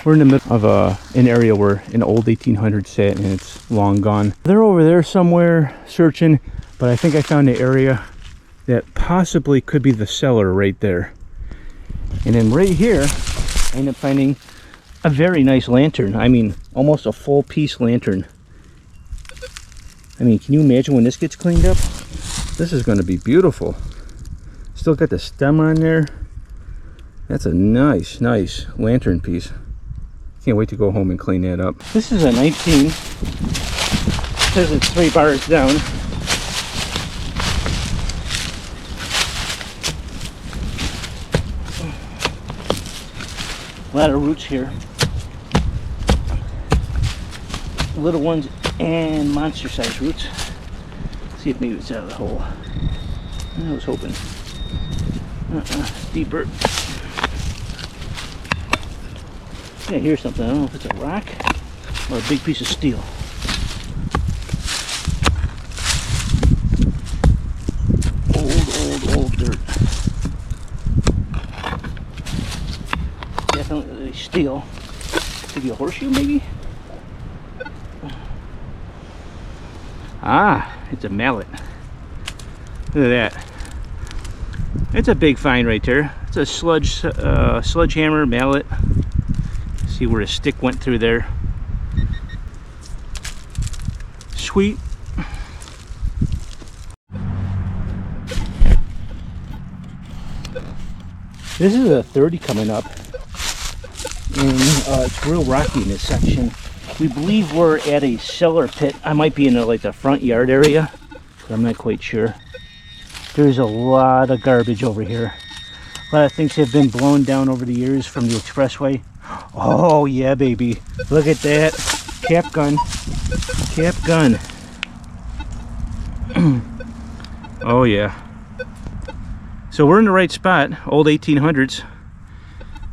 We're in the middle of an area where an old 1800 sat and it's long gone. They're over there somewhere searching, but I think I found an area that possibly could be the cellar right there. And then right here, I ended up finding a very nice lantern. I mean, almost a full piece lantern. I mean, can you imagine when this gets cleaned up? This is going to be beautiful. Still got the stem on there. That's a nice lantern piece. Can't wait to go home and clean that up. This is a 19. It says it's 3 bars down. A lot of roots here. Little ones and monster sized roots. See if maybe it's out of the hole. I was hoping. Deeper. Yeah, here's something. I don't know if it's a rock or a big piece of steel. Old dirt. Definitely steel. Could be a horseshoe, maybe? Ah, it's a mallet. Look at that. It's a big find right there. It's a sledgehammer mallet. See where a stick went through there. Sweet. This is a 30 coming up, and it's real rocky in this section. We believe we're at a cellar pit. I might be in like the front yard area, but I'm not quite sure. There's a lot of garbage over here. A lot of things have been blown down over the years from the expressway. Oh yeah, baby. Look at that. Cap gun. Cap gun. Oh yeah. So we're in the right spot. Old 1800s.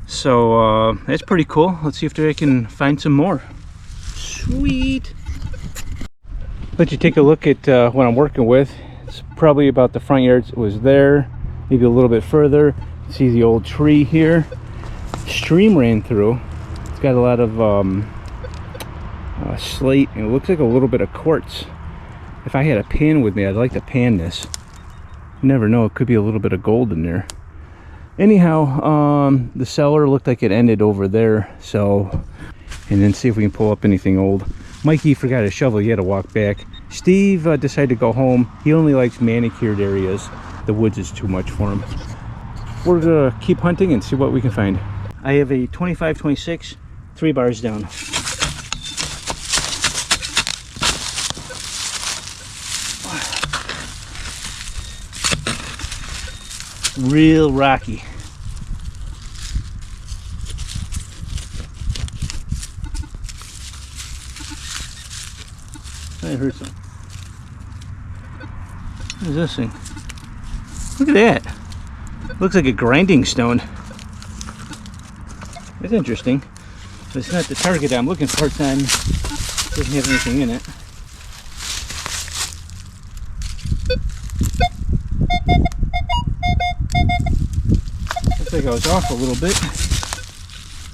So that's pretty cool. Let's see if I can find some more. Sweet. Let you take a look at what I'm working with. It's probably about the front yard. It was there. Maybe a little bit further. See the old tree here. Stream ran through. It's got a lot of slate, and it looks like a little bit of quartz. If I had a pan with me, I'd like to pan this. You never know, it could be a little bit of gold in there. Anyhow, the cellar looked like it ended over there, so, and then see if we can pull up anything old. Mikey forgot his shovel, he had to walk back. Steve decided to go home. He only likes manicured areas. The woods is too much for him. We're gonna keep hunting and see what we can find. I have a 25-26, 3 bars down. Real rocky. I heard some. What is this thing? Look at that. Looks like a grinding stone. That's interesting. But it's not the target I'm looking for. It's on. Doesn't have anything in it. Looks like I was off a little bit.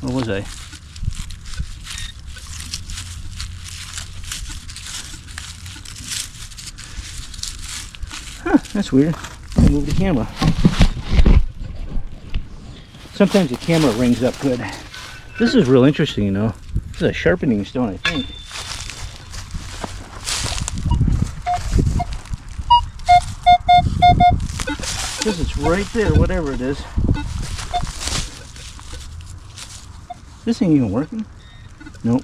Or was I? Huh, that's weird. I'll move the camera. Sometimes the camera rings up good. This is real interesting, you know. This is a sharpening stone, I think. Because it's right there, whatever it is. This ain't even working? Nope.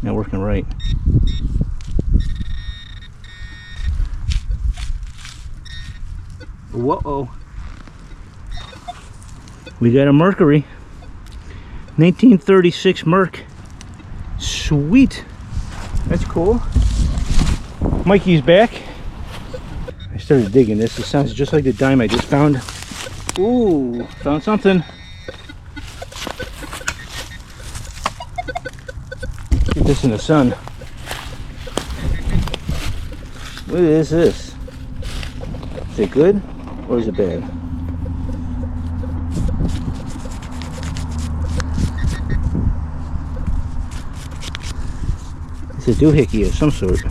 Not working right. Whoa. We got a Mercury. 1936 Merc. Sweet. That's cool. Mikey's back. I started digging this. It sounds just like the dime I just found. Ooh, found something. Get this in the sun. What is this? Is it good or is it bad? It's a doohickey of some sort.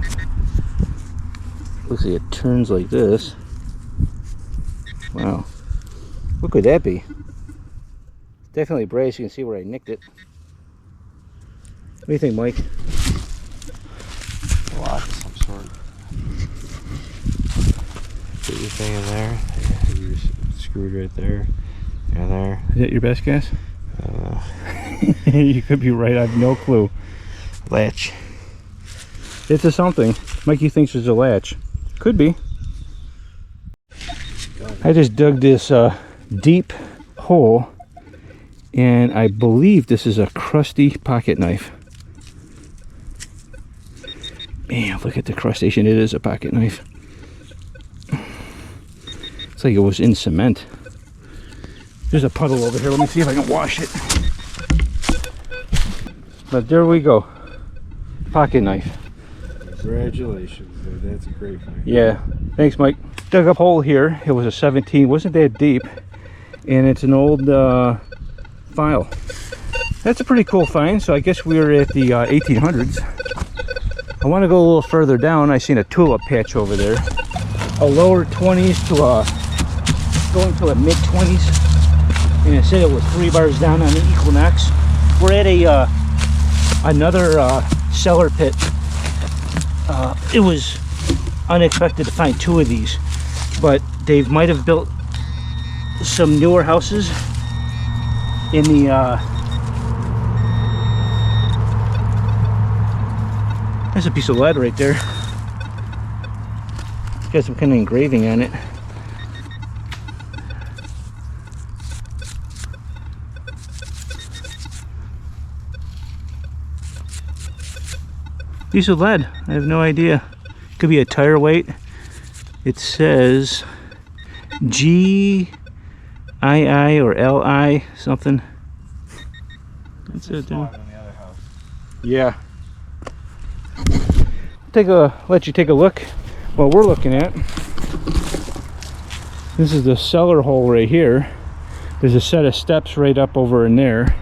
Looks like it turns like this. Wow. What could that be? Definitely brass. You can see where I nicked it. What do you think, Mike? A lock of some sort. Put your thing in there. You're screwed right there. And there. Is that your best guess? I don't know. You could be right. I have no clue. Latch. It's a something. Mikey thinks it's a latch. Could be. I just dug this deep hole, and I believe this is a crusty pocket knife. Man, look at the crustation. It is a pocket knife. It's like it was in cement. There's a puddle over here. Let me see if I can wash it. But there we go. Pocket knife. Congratulations, dude. That's a great find. Yeah. Thanks, Mike. Dug up a hole here. It was a 17. Wasn't that deep. And it's an old file. That's a pretty cool find. So I guess we were at the 1800s. I want to go a little further down. I seen a tulip patch over there. A lower 20s to a going to a mid 20s. And it said it was 3 bars down on the Equinox. We're at a another cellar pit. It was unexpected to find 2 of these, but they might have built some newer houses in the there's a piece of lead right there. It's got some kind of engraving on it. Piece of lead. I have no idea. Could be a tire weight. It says GII or LI something. That's it. Yeah. Let you take a look. What we're looking at. This is the cellar hole right here. There's a set of steps right up over in there.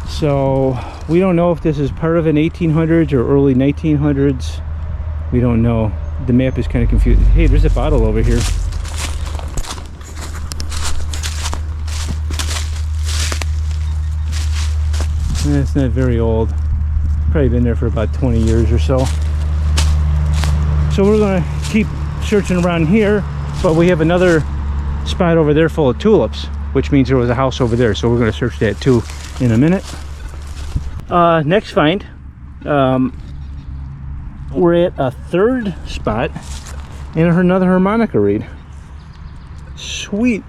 So we don't know if this is part of an 1800s or early 1900s. We don't know. The map is kind of confusing. Hey, there's a bottle over here. It's not very old. Probably been there for about 20 years or so. So we're gonna keep searching around here, but we have another spot over there full of tulips, which means there was a house over there. So we're gonna search that too in a minute. Next find, we're at a 3rd spot and another harmonica reed. Sweet.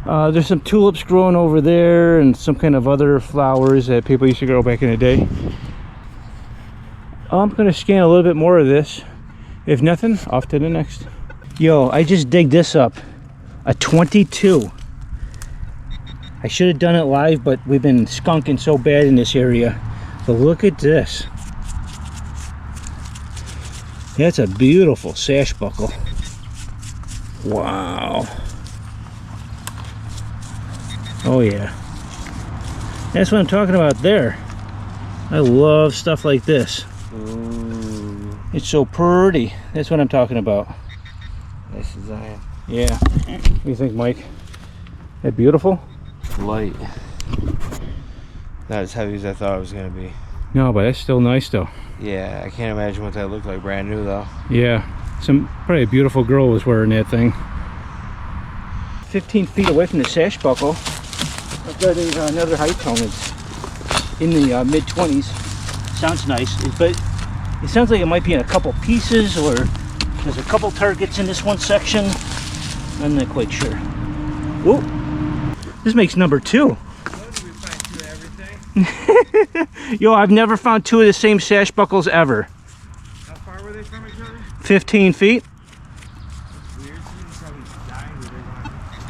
There's some tulips growing over there and some kind of other flowers that people used to grow back in the day. I'm gonna scan a little bit more of this. If nothing, off to the next. Yo, I just digged this up. A 22. I should have done it live, but we've been skunking so bad in this area. But look at this. That's a beautiful sash buckle. Wow. Oh yeah. That's what I'm talking about there. I love stuff like this. Ooh. It's so pretty. That's what I'm talking about. Nice design. Yeah. What do you think, Mike? That beautiful? Light. Not as heavy as I thought it was going to be. No, but that's still nice though. Yeah, I can't imagine what that looked like brand new though. Yeah. Probably a beautiful girl was wearing that thing. 15 feet away from the sash buckle, I've got another high tone. It's in the mid 20s. Sounds nice, but it sounds like it might be in a couple pieces, or there's a couple targets in this one section. I'm not quite sure. Whoa, this makes number 2. Yo, I've never found 2 of the same sash buckles ever. How far were they from each other? 15 feet.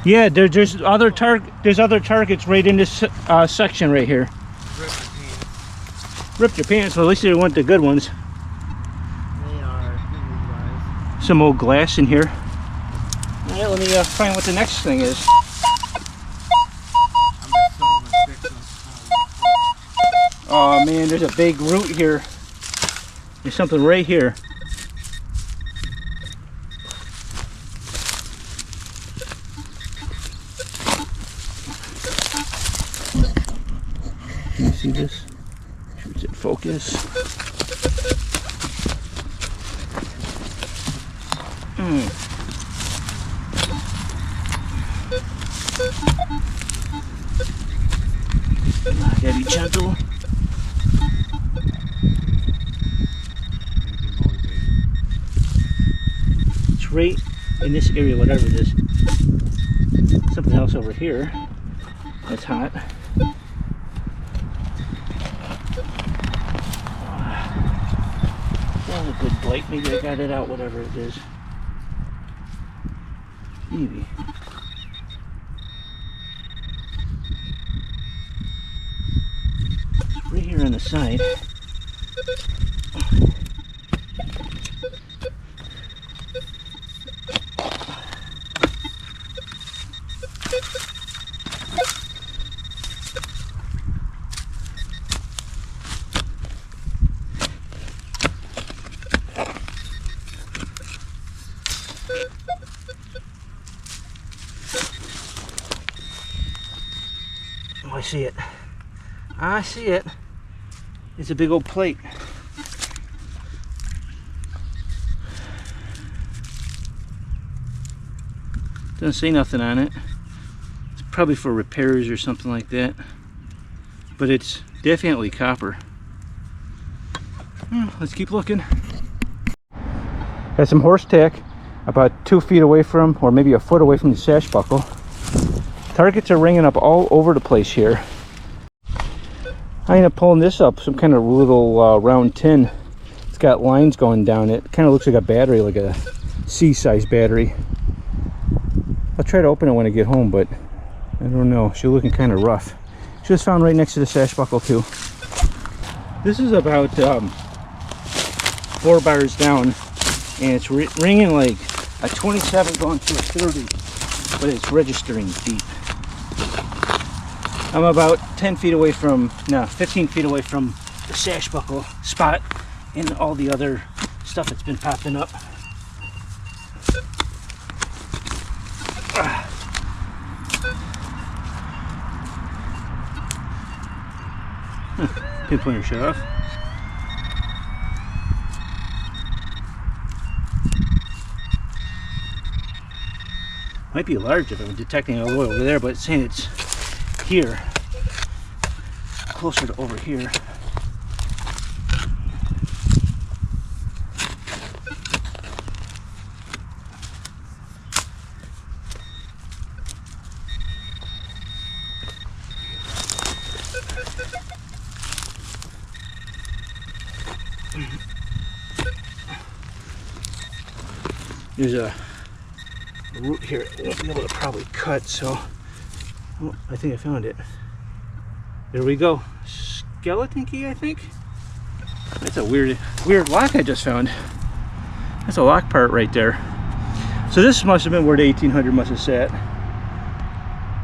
Yeah, there's other targets right in this section right here. Ripped your pants. Well, at least they weren't the good ones. They are. Some old glass in here. All right, let me find what the next thing is. Oh man, there's a big root here. There's something right here. Can you see this? Should it focus? Gotta be gentle. It's right in this area, whatever it is. Something else over here that's hot. That was a good blight. Maybe I got it out, whatever it is. Maybe. Right here on the side. Oh, I see it. I see it. It's a big old plate. Doesn't say nothing on it. It's probably for repairs or something like that. But it's definitely copper. Let's keep looking. Got some horse tack about 2 feet away from, or maybe a foot away from the sash buckle. Targets are ringing up all over the place here. I ended up pulling this up, some kind of little round tin. It's got lines going down it. Kind of looks like a battery, like a C-size battery. I'll try to open it when I get home, but I don't know. She's looking kind of rough. She was found right next to the sash buckle too. This is about 4 bars down, and it's ringing like a 27 going to a 30, but it's registering deep. I'm about 10 feet away from, no, 15 feet away from the sash buckle spot and all the other stuff that's been popping up. Pinpointer shut off. Might be large if I'm detecting all the way over there, but it's saying it's here, closer to over here. There's a root here. I won't be able to probably cut, so oh, I think I found it. There we go. Skeleton key, I think. That's a weird lock I just found. That's a lock part right there. So this must have been where the 1800 must have sat.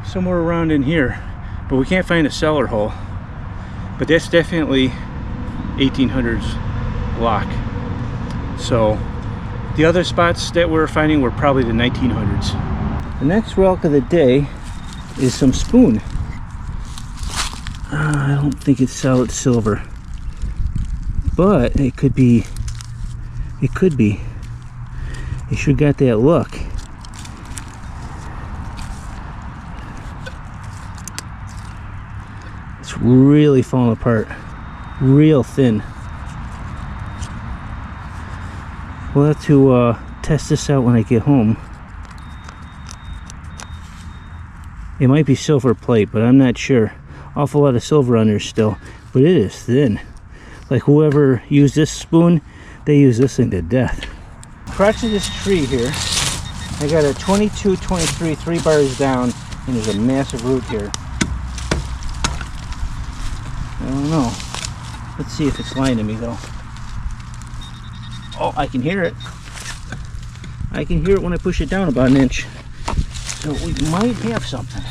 Somewhere around in here. But we can't find a cellar hole. But that's definitely 1800s lock. So the other spots that we're finding were probably the 1900s. The next relic of the day is some spoon. I don't think it's solid silver, but it could be. It could be. It sure got that look. It's really falling apart, real thin. We'll have to test this out when I get home. It might be silver plate, but I'm not sure. Awful lot of silver on there still, but it is thin. Like whoever used this spoon, they use this thing to death. Crotch of this tree here, I got a 22, 23, 3 bars down, and there's a massive root here. I don't know. Let's see if it's lying to me though. Oh, I can hear it. I can hear it when I push it down about an inch. So we might have something.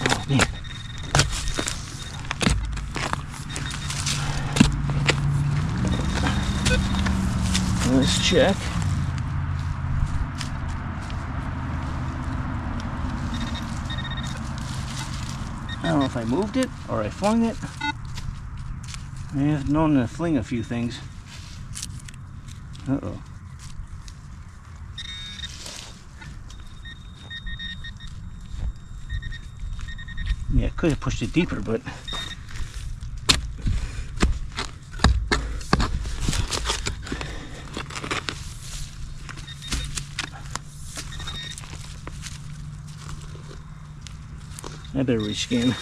Oh man. check. I don't know if I moved it or I flung it. I've known to fling a few things. Uh-oh. Yeah, I could have pushed it deeper, but I better rescan.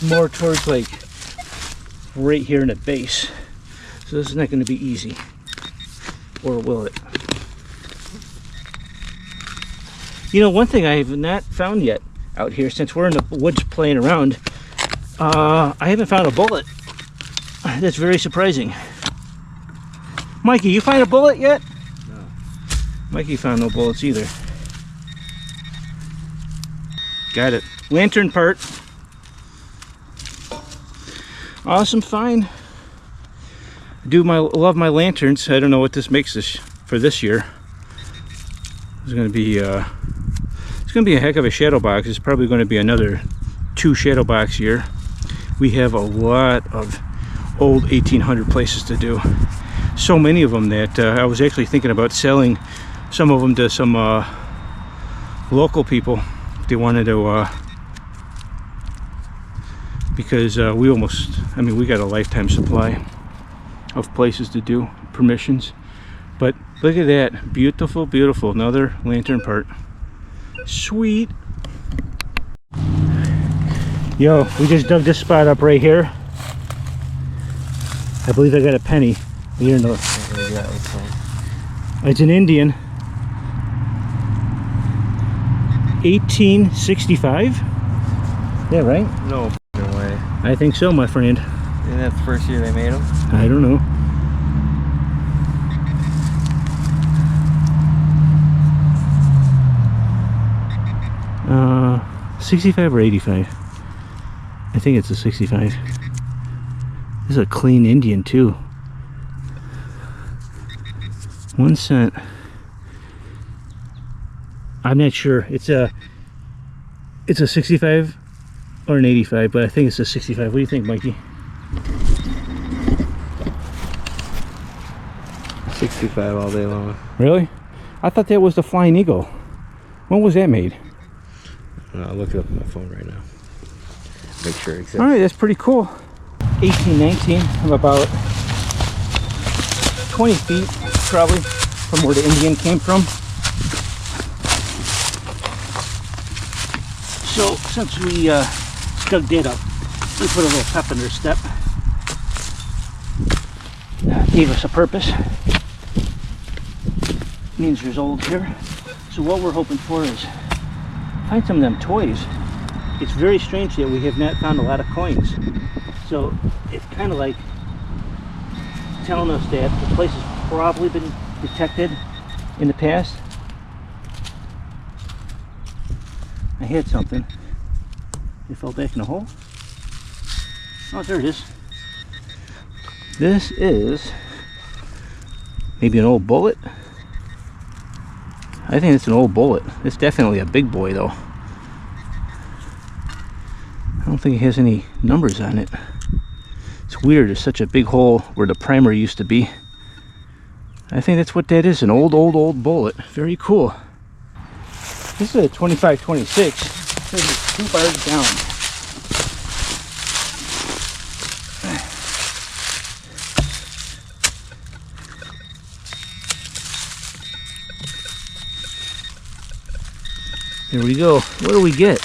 More towards like right here in the base. So this is not going to be easy. Or will it? You know, one thing I have not found yet out here, since we're in the woods playing around, I haven't found a bullet. That's very surprising. Mikey, you find a bullet yet? No. Mikey found no bullets either. Got it. Lantern part. Awesome find. Love my lanterns. I don't know what this makes this for this year. It's going to be a heck of a shadow box. It's probably going to be another 2 shadow box year. We have a lot of old 1800 places to do. So many of them that I was actually thinking about selling some of them to some local people if they wanted to, because we got a lifetime supply of places to do, permissions. But look at that, beautiful, beautiful, another lantern part. Sweet. Yo, we just dug this spot up right here. I believe I got a penny here in the. It's an Indian. 1865. Yeah, right? No way. I think so, my friend. And that's the first year they made them? I don't know. Uh, 65 or 85? I think it's a 65. This is a clean Indian too. 1 cent. I'm not sure. It's a 65 or an 85, but I think it's a 65. What do you think, Mikey? 65 all day long. Really? I thought that was the Flying Eagle. When was that made? I'll look it up on my phone right now. Make sure it exists. Alright, that's pretty cool. 1819. I'm about 20 feet probably from where the Indian came from. So since we dug that up, we put a little pep in their step. Gave us a purpose. Means there's old here. So what we're hoping for is find some of them toys. It's very strange that we have not found a lot of coins. So it's kind of like telling us that the place has probably been detected in the past. I had something. It fell back in the hole. Oh, there it is. This is maybe an old bullet. I think it's an old bullet. It's definitely a big boy though. I don't think it has any numbers on it. It's weird, there's such a big hole where the primer used to be. I think that's what that is, an old bullet. Very cool. This is a 25-26. It's 2 bars down. Here we go. What do we get?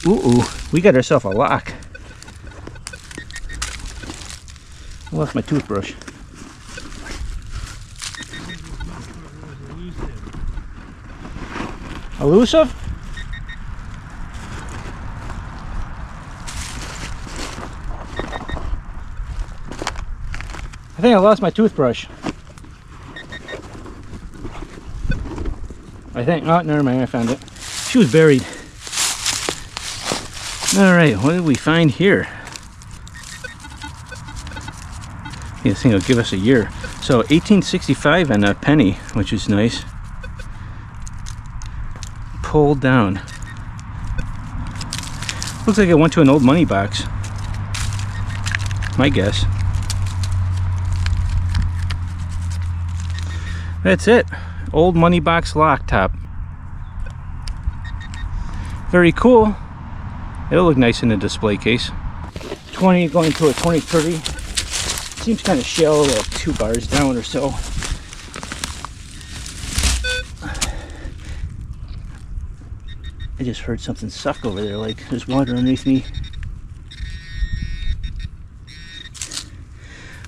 Ooh, we got ourselves a lock. I lost my toothbrush. Elusive? I think I lost my toothbrush. I think, oh, never mind, I found it. she was buried. All right, what did we find here? This thing will give us a year. So 1865 and a penny, which is nice. Pulled down. Looks like it went to an old money box. My guess. That's it. Old money box lock top. Very cool. It'll look nice in a display case. 20 going to a 2030. Seems kind of shallow, like 2 bars down or so. I just heard something suck over there, like there's water underneath me.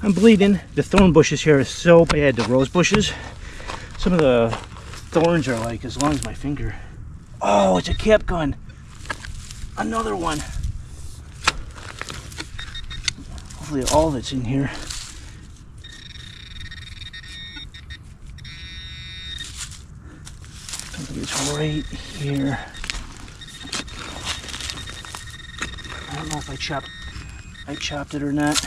I'm bleeding. The thorn bushes here are so bad, the rose bushes. Some of the thorns are like as long as my finger. Oh, it's a cap gun. Another one. Hopefully all that's in here. It's right here. I don't know if I chopped it or not.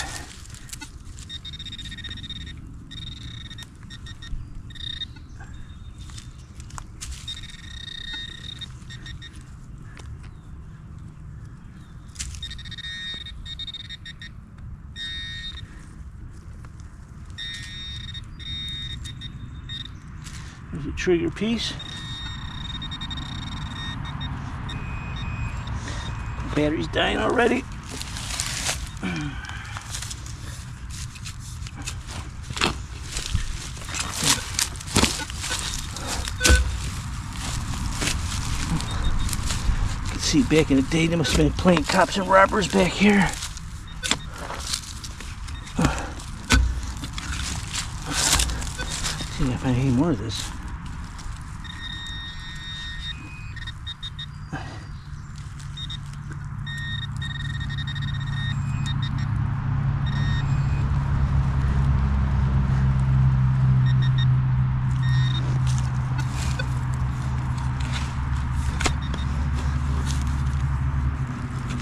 There's a trigger piece. Battery's dying already. You can see back in the day, they must have been playing cops and robbers back here. See if I find any more of this.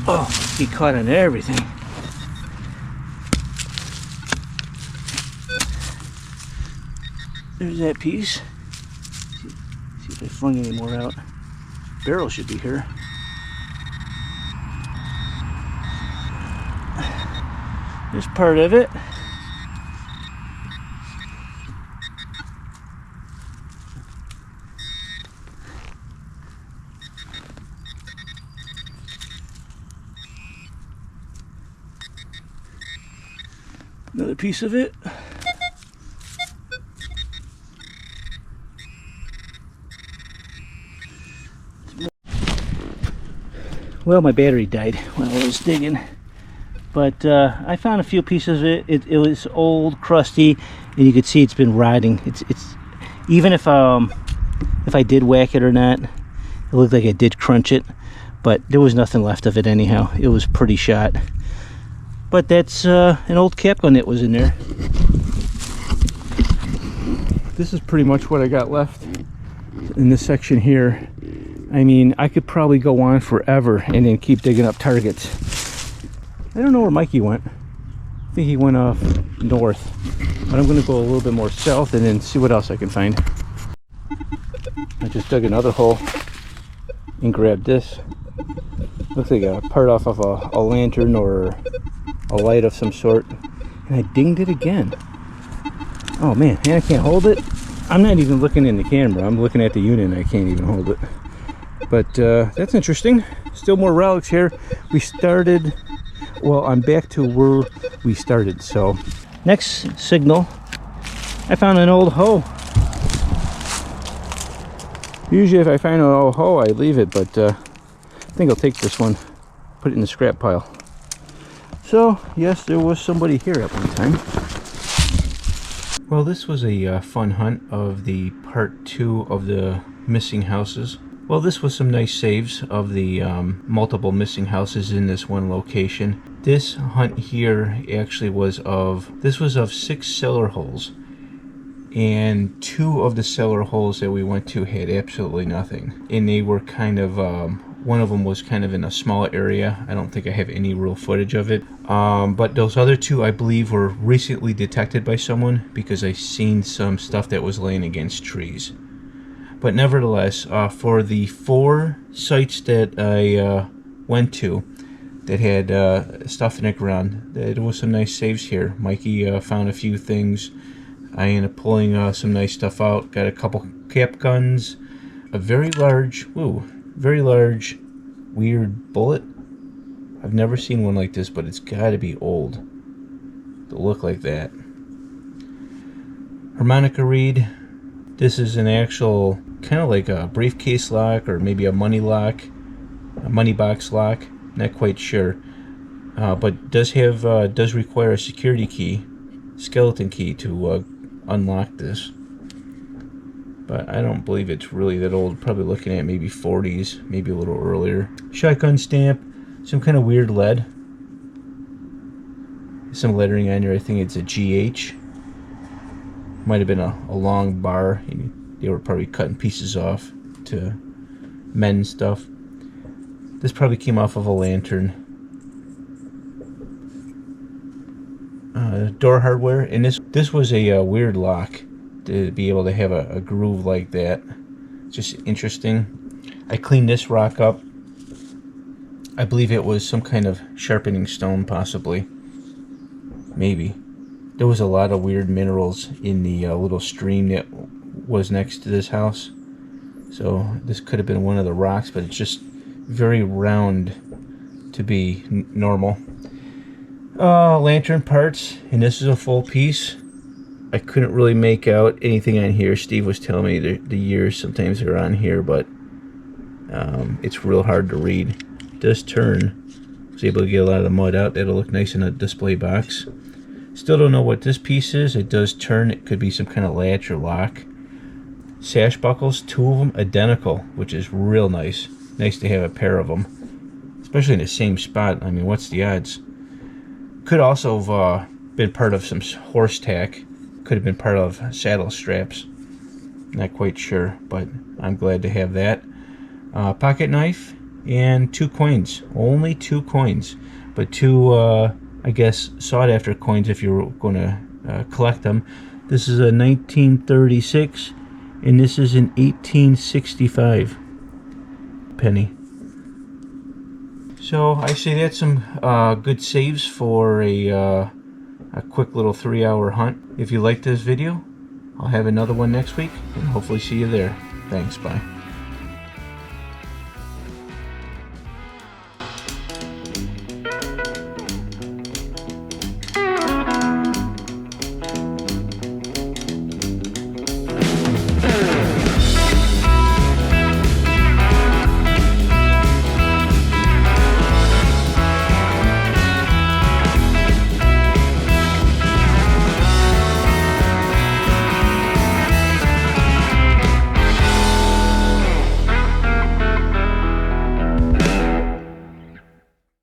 Oh, he caught on everything. There's that piece. See if I flung any more out. Barrel should be here. There's part of it. Another piece of it. Well, my battery died when I was digging, but I found a few pieces of it. It was old, crusty, and you could see it's been rotting. It's even if I did whack it or not, it looked like I did crunch it, but there was nothing left of it anyhow. It was pretty shot. But that's an old cap gun that was in there. This is pretty much what I got left in this section here. I mean, I could probably go on forever and then keep digging up targets. I don't know where Mikey went. I think he went off north. But I'm going to go a little bit more south and then see what else I can find. I just dug another hole and grabbed this. Looks like a part off of a lantern or a light of some sort, and I dinged it again. Oh man, and I can't hold it. I'm not even looking in the camera, I'm looking at the unit and I can't even hold it. But that's interesting. Still more relics here. We started, well, I'm back to where we started. So next signal, I found an old hoe. Usually if I find an old hoe I leave it, but I think I'll take this one, put it in the scrap pile. So, yes, there was somebody here at one time. Well, this was a fun hunt of the part 2 of the missing houses. Well, this was some nice saves of the multiple missing houses in this one location. This hunt here actually was of 6 cellar holes. and 2 of the cellar holes that we went to had absolutely nothing. And they were kind of, one of them was kind of in a small area. I don't think I have any real footage of it. But those other 2, I believe, were recently detected by someone because I seen some stuff that was laying against trees. But nevertheless, for the 4 sites that I went to that had stuff in the ground, there was some nice saves here. Mikey found a few things. I ended up pulling some nice stuff out. Got a couple cap guns, a very large weird bullet. I've never seen one like this, but it's got to be old to look like that. Harmonica reed. This is an actual kind of like a briefcase lock or maybe a money lock, a money box lock. Not quite sure, but does require a security key, skeleton key to unlock this. But I don't believe it's really that old. Probably looking at maybe 40s, maybe a little earlier. Shotgun stamp, some kind of weird lead. Some lettering on here. I think it's a GH. Might have been a long bar. They were probably cutting pieces off to mend stuff. This probably came off of a lantern. Door hardware, and this was a weird lock to be able to have a groove like that. Just interesting. I cleaned this rock up. I believe it was some kind of sharpening stone, possibly. Maybe. There was a lot of weird minerals in the little stream that was next to this house. So this could have been one of the rocks, but it's just very round to be normal. Lantern parts, and this is a full piece. I couldn't really make out anything on here. Steve was telling me the years sometimes are on here, but it's real hard to read. It does turn. I was able to get a lot of the mud out. That'll look nice in a display box. Still don't know what this piece is. It does turn. It could be some kind of latch or lock. Sash buckles, 2 of them identical, which is real nice. Nice to have a pair of them, especially in the same spot. I mean, what's the odds? Could also have been part of some horse tack. Could have been part of saddle straps. Not quite sure, but I'm glad to have that. Pocket knife and 2 coins. Only 2 coins, but 2, I guess, sought-after coins if you're going to collect them. This is a 1936, and this is an 1865 penny. So I say that's some good saves for a quick little 3-hour hunt. If you like this video, I'll have another one next week, and hopefully see you there. Thanks, bye.